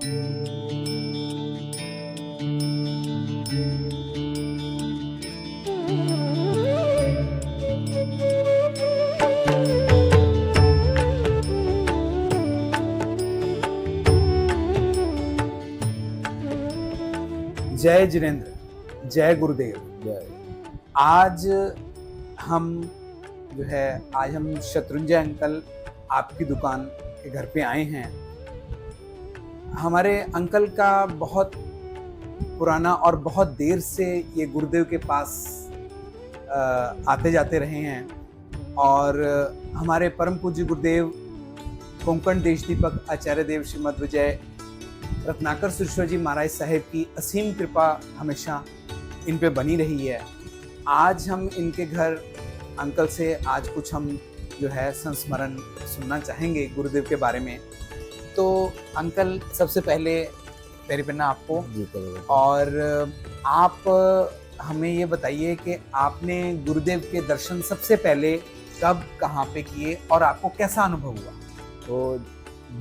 जय जिनेंद्र, जय गुरुदेव। जय। आज हम शत्रुंजय अंकल आपकी दुकान के घर पे आए हैं। हमारे अंकल का बहुत पुराना और बहुत देर से ये गुरुदेव के पास आते जाते रहे हैं और हमारे परम पूज्य गुरुदेव कोंकण देश दीपक आचार्य देव श्रीमद विजय रत्नाकर सुरेश्वर जी महाराज साहेब की असीम कृपा हमेशा इन पे बनी रही है। आज हम इनके घर अंकल से आज कुछ हम संस्मरण सुनना चाहेंगे गुरुदेव के बारे में। तो अंकल, सबसे पहले पेरी पेन्ना आपको और आप हमें ये बताइए कि आपने गुरुदेव के दर्शन सबसे पहले कब कहाँ पे किए और आपको कैसा अनुभव हुआ? तो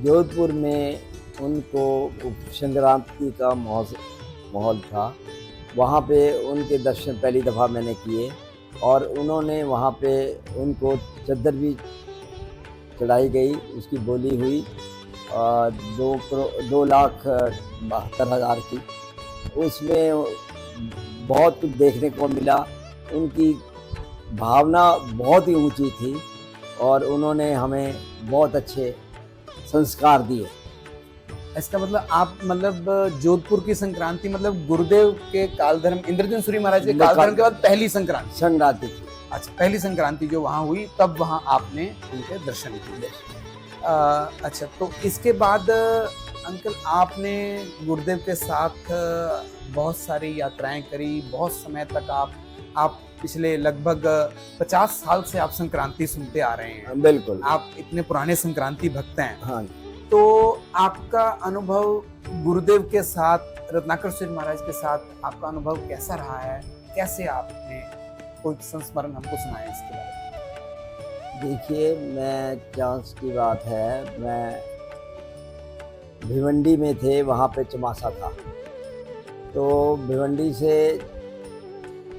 जोधपुर में उनको संक्रांति का माहौल था, वहाँ पे उनके दर्शन पहली दफ़ा मैंने किए और उन्होंने वहाँ पे उनको चद्दर भी चढ़ाई गई, उसकी बोली हुई 2,72,000 की। उसमें बहुत कुछ देखने को मिला। उनकी भावना बहुत ही ऊंची थी और उन्होंने हमें बहुत अच्छे संस्कार दिए। इसका मतलब आप जोधपुर की संक्रांति गुरुदेव के कालधर्म इंद्रजन सूरी महाराज के कालधर्म के बाद पहली संक्रांति थी। अच्छा, पहली संक्रांति जो वहाँ हुई तब वहाँ आपने उनके दर्शन किए। अच्छा, तो इसके बाद अंकल आपने गुरुदेव के साथ बहुत सारी यात्राएं करी, बहुत समय तक आप पिछले लगभग 50 साल से आप संक्रांति सुनते आ रहे हैं। बिल्कुल, आप इतने पुराने संक्रांति भक्त हैं। हाँ। तो आपका अनुभव गुरुदेव के साथ, रत्नाकर सुरेश्वर महाराज के साथ आपका अनुभव कैसा रहा है? कैसे आपने कोई संस्मरण हमको सुनाया इसके बारे में? देखिए, मैं चांस की बात है, मैं भिवंडी में थे, वहाँ पे चमासा था। तो भिवंडी से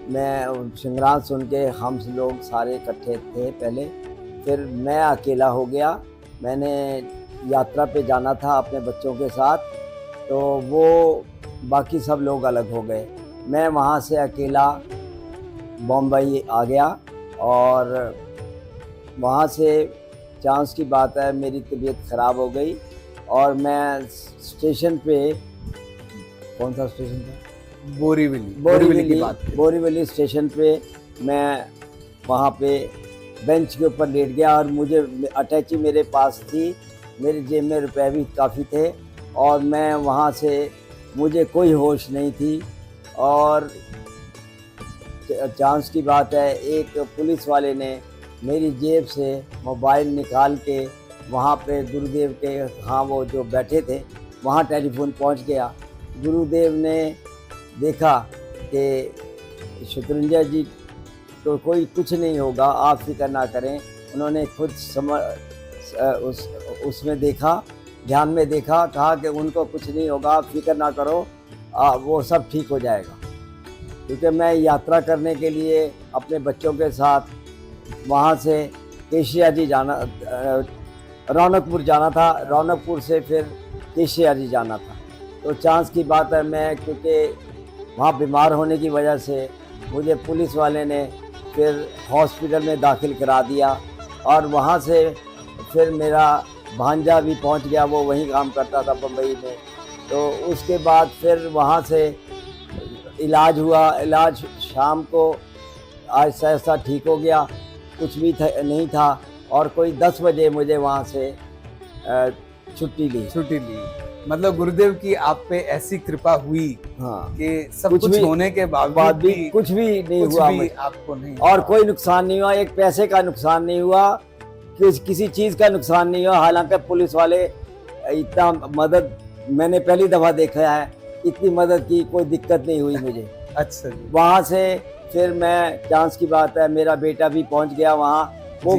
मैं संग्राम सुन के हम लोग सारे इकट्ठे थे पहले, फिर मैं अकेला हो गया। मैंने यात्रा पे जाना था अपने बच्चों के साथ, तो वो बाकी सब लोग अलग हो गए। मैं वहाँ से अकेला बम्बई आ गया और वहाँ से चांस की बात है मेरी तबीयत ख़राब हो गई और मैं स्टेशन पे, कौन सा स्टेशन था? बोरीवली स्टेशन पे मैं वहाँ पे बेंच के ऊपर लेट गया और मुझे अटैची मेरे पास थी, मेरी जेब में रुपए भी काफ़ी थे और मैं वहाँ से, मुझे कोई होश नहीं थी। और चांस की बात है, एक पुलिस वाले ने मेरी जेब से मोबाइल निकाल के वहाँ पे गुरुदेव के, हाँ, वो जो बैठे थे वहाँ टेलीफोन पहुँच गया। गुरुदेव ने देखा कि शत्रुंजय जी तो कोई कुछ नहीं होगा, आप फिक्र ना करें। उन्होंने खुद उसमें देखा, ध्यान में देखा, कहा कि उनको कुछ नहीं होगा, आप फिक्र ना करो, वो सब ठीक हो जाएगा। क्योंकि मैं यात्रा करने के लिए अपने बच्चों के साथ वहाँ से केशिया जी जाना, रौनकपुर जाना था, रौनकपुर से फिर केशिया जी जाना था। तो चांस की बात है, मैं क्योंकि वहाँ बीमार होने की वजह से मुझे पुलिस वाले ने फिर हॉस्पिटल में दाखिल करा दिया और वहाँ से फिर मेरा भांजा भी पहुँच गया, वो वहीं काम करता था बम्बई में। तो उसके बाद फिर वहाँ से इलाज हुआ, इलाज शाम को आहिस्ता आहिस्ता ठीक हो गया, कुछ भी नहीं था और कोई 10 बजे मुझे वहाँ से छुट्टी ली। मतलब गुरुदेव की आप पे ऐसी कृपा हुई, हाँ, कि सब कुछ होने के बाद भी कुछ भी नहीं हुआ आपको नहीं, और कोई नुकसान नहीं हुआ, एक पैसे का नुकसान नहीं हुआ, किसी चीज़ का नुकसान नहीं हुआ। हालांकि पुलिस वाले इतना मदद मैंने पहली दफ़ा देखा है, इतनी मदद की, कोई दिक्कत नहीं हुई मुझे। अच्छा, वहाँ से फिर मैं, चांस की बात है, मेरा बेटा भी पहुँच गया वहाँ। वो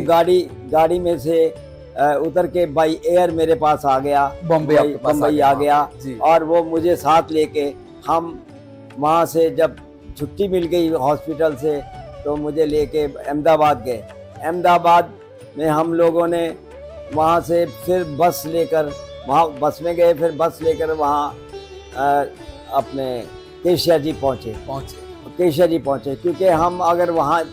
गाड़ी में से उतर के बाई एयर मेरे पास आ गया, बॉम्बे आपके पास बम्बई आ गया। जी। और वो मुझे साथ लेके हम वहाँ से जब छुट्टी मिल गई हॉस्पिटल से तो मुझे लेके अहमदाबाद गए। अहमदाबाद में हम लोगों ने वहाँ से फिर बस लेकर वहाँ बस में गए, फिर बस लेकर वहाँ अपने केशिया जी पहुँचे। केशिया जी पहुँचे क्योंकि हम अगर वहाँ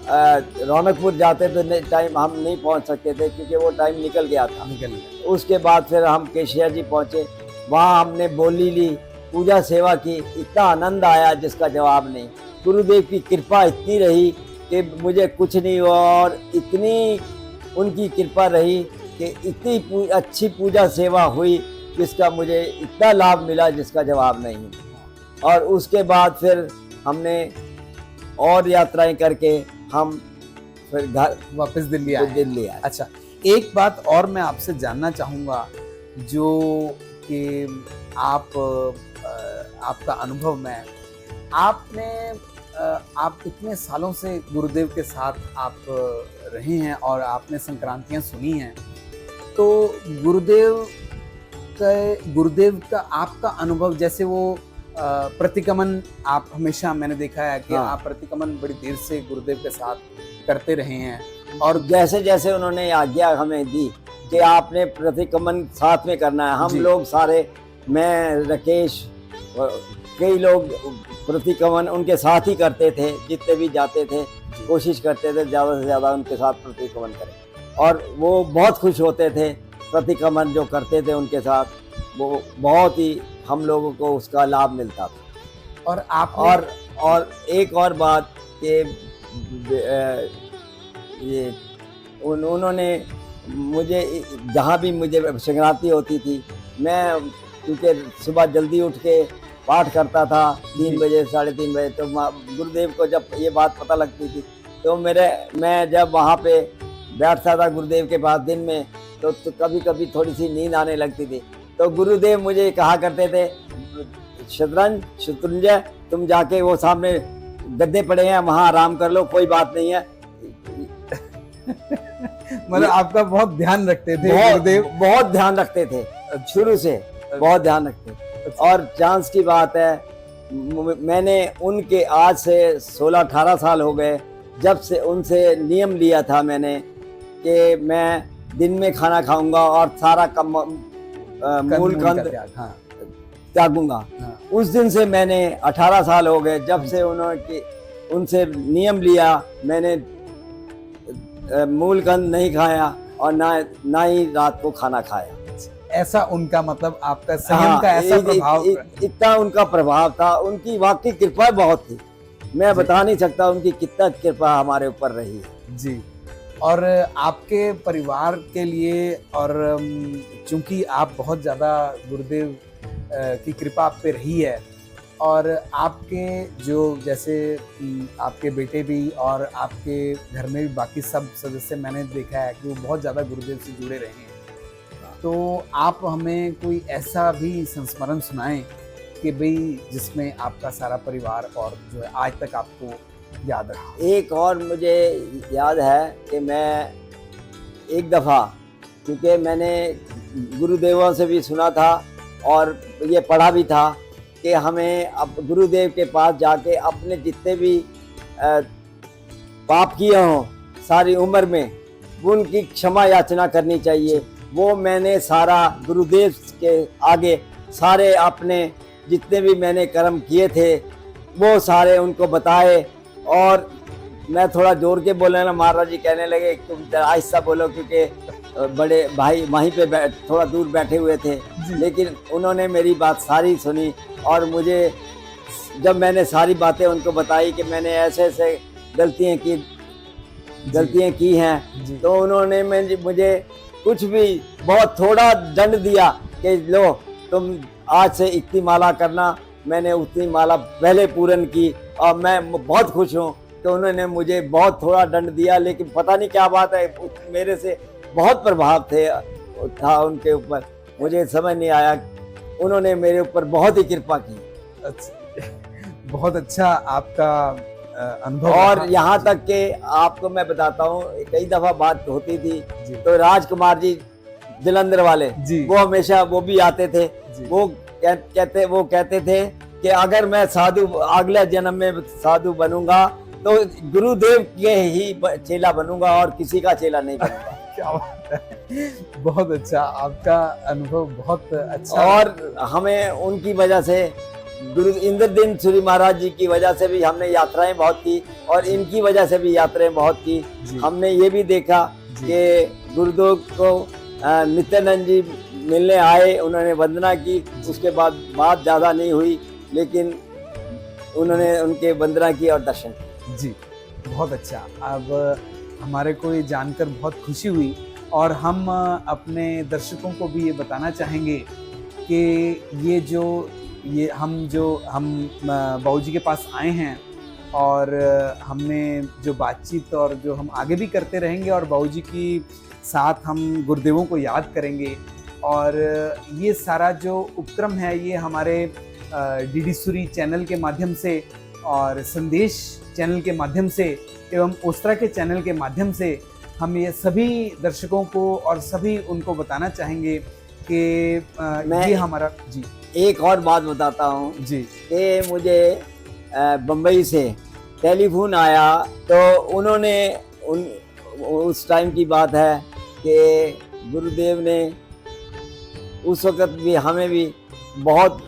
रौनकपुर जाते तो टाइम हम नहीं पहुँच सकते थे क्योंकि वो टाइम निकल गया था। उसके बाद फिर हम केशिया जी पहुँचे, वहाँ हमने बोली ली, पूजा सेवा की, इतना आनंद आया जिसका जवाब नहीं। गुरुदेव की कृपा इतनी रही कि मुझे कुछ नहीं हुआ और इतनी उनकी कृपा रही कि इतनी अच्छी पूजा सेवा हुई जिसका मुझे इतना लाभ मिला जिसका जवाब नहीं। और उसके बाद फिर हमने और यात्राएं करके हम फिर घर वापस दिल्ली आए। अच्छा, एक बात और मैं आपसे जानना चाहूँगा जो कि आपका अनुभव में आप इतने सालों से गुरुदेव के साथ आप रहे हैं और आपने संक्रांतियाँ सुनी हैं, तो गुरुदेव का आपका अनुभव, जैसे वो प्रतिक्रमण आप हमेशा, मैंने देखा है कि आप प्रतिक्रमण बड़ी देर से गुरुदेव के साथ करते रहे हैं और जैसे जैसे उन्होंने आज्ञा हमें दी कि आपने प्रतिक्रमण साथ में करना है, हम लोग सारे, मैं, राकेश, कई लोग प्रतिक्रमण उनके साथ ही करते थे, जितने भी जाते थे कोशिश करते थे ज़्यादा से ज़्यादा उनके साथ प्रतिक्रमण करें और वो बहुत खुश होते थे। प्रतिक्रमण जो करते थे उनके साथ वो बहुत ही हम लोगों को उसका लाभ मिलता था। और आप और एक और बात कि ये उन्होंने मुझे जहाँ भी मुझे संक्रांति होती थी, मैं क्योंकि सुबह जल्दी उठ के पाठ करता था 3 बजे 3:30 बजे, तो गुरुदेव को जब ये बात पता लगती थी तो मैं जब वहाँ पे बैठता था गुरुदेव के पास दिन में तो कभी कभी थोड़ी सी नींद आने लगती थी। तो गुरुदेव मुझे कहा करते थे, शत्रुंजय तुम जाके वो सामने गद्दे पड़े हैं वहाँ आराम कर लो, कोई बात नहीं है। मतलब आपका बहुत ध्यान रखते थे गुरुदेव? बहुत ध्यान रखते थे, शुरू से बहुत ध्यान रखते थे। और चांस की बात है, मैंने उनके आज से 16-18 साल हो गए जब से उनसे नियम लिया था मैंने कि मैं दिन में खाना खाऊंगा और सारा मूल कंद त्यागूंगा। उस दिन से मैंने 18 साल हो गए जब से उनसे नियम लिया, मैंने मूल कंद नहीं खाया और ना ही रात को खाना खाया। ऐसा उनका मतलब आपका संयम का ऐसा प्रभाव, इतना उनका प्रभाव था। उनकी वाकई कृपा बहुत थी, मैं बता नहीं सकता उनकी कितना कृपा हमारे ऊपर रही है जी। और आपके परिवार के लिए, और चूंकि आप बहुत ज़्यादा गुरुदेव की कृपा आप पे रही है, और आपके जो जैसे आपके बेटे भी और आपके घर में भी बाकी सब सदस्य, मैंने देखा है कि वो बहुत ज़्यादा गुरुदेव से जुड़े रहे हैं, तो आप हमें कोई ऐसा भी संस्मरण सुनाएं कि भाई जिसमें आपका सारा परिवार और जो है आज तक आपको याद रहा। एक और मुझे याद है कि मैं एक दफ़ा, क्योंकि मैंने गुरुदेवों से भी सुना था और ये पढ़ा भी था कि हमें अब गुरुदेव के पास जाके अपने जितने भी पाप किए हों सारी उम्र में उनकी क्षमा याचना करनी चाहिए। वो मैंने सारा गुरुदेव के आगे सारे अपने जितने भी मैंने कर्म किए थे वो सारे उनको बताए। और मैं थोड़ा जोर के बोले ना, महाराज जी कहने लगे तुम आहिस्ता बोलो क्योंकि बड़े भाई वहीं पे थोड़ा दूर बैठे हुए थे, लेकिन उन्होंने मेरी बात सारी सुनी और मुझे जब मैंने सारी बातें उनको बताई कि मैंने ऐसे ऐसे गलतियाँ की हैं, तो उन्होंने मुझे कुछ भी बहुत थोड़ा दंड दिया कि लो तुम आज से इतनी माला करना। मैंने उतनी माला पहले पूर्ण की और मैं बहुत खुश हूँ कि उन्होंने मुझे बहुत थोड़ा दंड दिया, लेकिन पता नहीं क्या बात है मेरे से बहुत प्रभाव था उनके ऊपर, मुझे समझ नहीं आया। उन्होंने मेरे ऊपर बहुत ही कृपा की। अच्छा, बहुत अच्छा आपका अनुभव और रहा। यहाँ तक के आपको मैं बताता हूँ, कई दफा बात होती थी जी तो राजकुमार जी जलंधर वाले जी वो हमेशा वो भी आते थे। जी वो कहते थे कि अगर मैं साधु अगले जन्म में साधु बनूंगा तो गुरुदेव के ही चेला बनूंगा और किसी का चेला नहीं बनूंगा। क्या बात है, बहुत अच्छा, आपका अनुभव बहुत अच्छा। और हमें उनकी वजह से गुरु इंद्रदीन सूरी महाराज जी की वजह से भी हमने यात्राएं बहुत की और इनकी वजह से भी यात्राएं बहुत की। जी, हमने ये भी देखा जी, कि गुरुदेव को नित्यानंद जी मिलने आए, उन्होंने वंदना की, उसके बाद बात ज़्यादा नहीं हुई, लेकिन उन्होंने उनके वंदना की और दर्शन किए। जी, बहुत अच्छा। अब हमारे को ये जानकर बहुत खुशी हुई और हम अपने दर्शकों को भी ये बताना चाहेंगे कि हम बाबूजी के पास आए हैं और हमने जो बातचीत और जो हम आगे भी करते रहेंगे और बाबूजी की साथ हम गुरुदेवों को याद करेंगे। और ये सारा जो उपक्रम है ये हमारे डीडी सूरी चैनल के माध्यम से और संदेश चैनल के माध्यम से एवं ओस्त्रा के चैनल के माध्यम से हम ये सभी दर्शकों को और सभी उनको बताना चाहेंगे कि ये हमारा। जी, एक और बात बताता हूँ जी, कि मुझे बम्बई से टेलीफोन आया तो उन्होंने उस टाइम की बात है कि गुरुदेव ने उस वक़्त भी हमें भी बहुत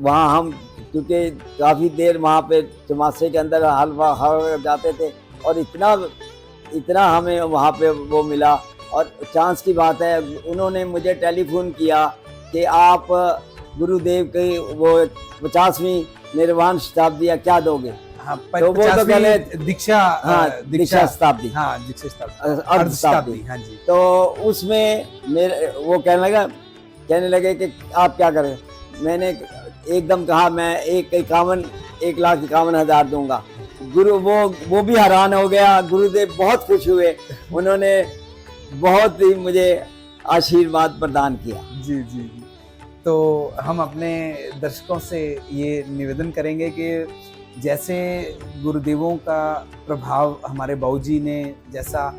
वहाँ हम क्योंकि काफ़ी देर वहाँ पे चमासे के अंदर हवा जाते थे और इतना हमें वहाँ पे वो मिला। और चांस की बात है उन्होंने मुझे टेलीफोन किया कि आप गुरुदेव की वो 50वीं निर्वाण शताब्दी क्या दोगे। हाँ, तो वो तो पहले दीक्षा, हाँ दीक्षा शताब्दी, हाँ दीक्षा शताब्दी, अर्ध शताब्दी। हाँ जी। तो उसमें मेरे वो कहने लगे कि आप क्या करें। मैंने एकदम कहा मैं 1,51,000 दूंगा। गुरु वो भी हैरान हो गया। गुरुदेव बहुत खुश हुए, उन्होंने बहुत ही मुझे आशीर्वाद प्रदान किया। जी जी जी। तो हम अपने दर्शकों से ये निवेदन करेंगे कि जैसे गुरुदेवों का प्रभाव हमारे बाबूजी ने जैसा,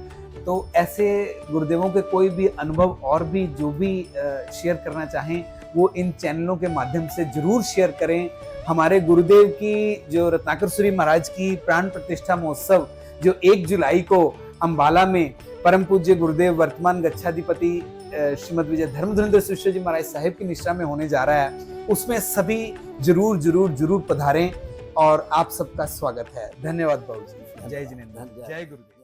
तो ऐसे गुरुदेवों के कोई भी अनुभव और भी जो भी शेयर करना चाहें वो इन चैनलों के माध्यम से जरूर शेयर करें। हमारे गुरुदेव की जो रत्नाकर सूरी महाराज की प्राण प्रतिष्ठा महोत्सव जो 1 जुलाई को अंबाला में परम पूज्य गुरुदेव वर्तमान गच्छाधिपति श्रीमद विजय धर्मधुरेंद्र शिष्य जी महाराज साहिब की निष्ठा में होने जा रहा है, उसमें सभी जरूर पधारें और आप सबका स्वागत है। धन्यवाद बाबूजी। जय जिनेंद्र, जय गुरुदेव।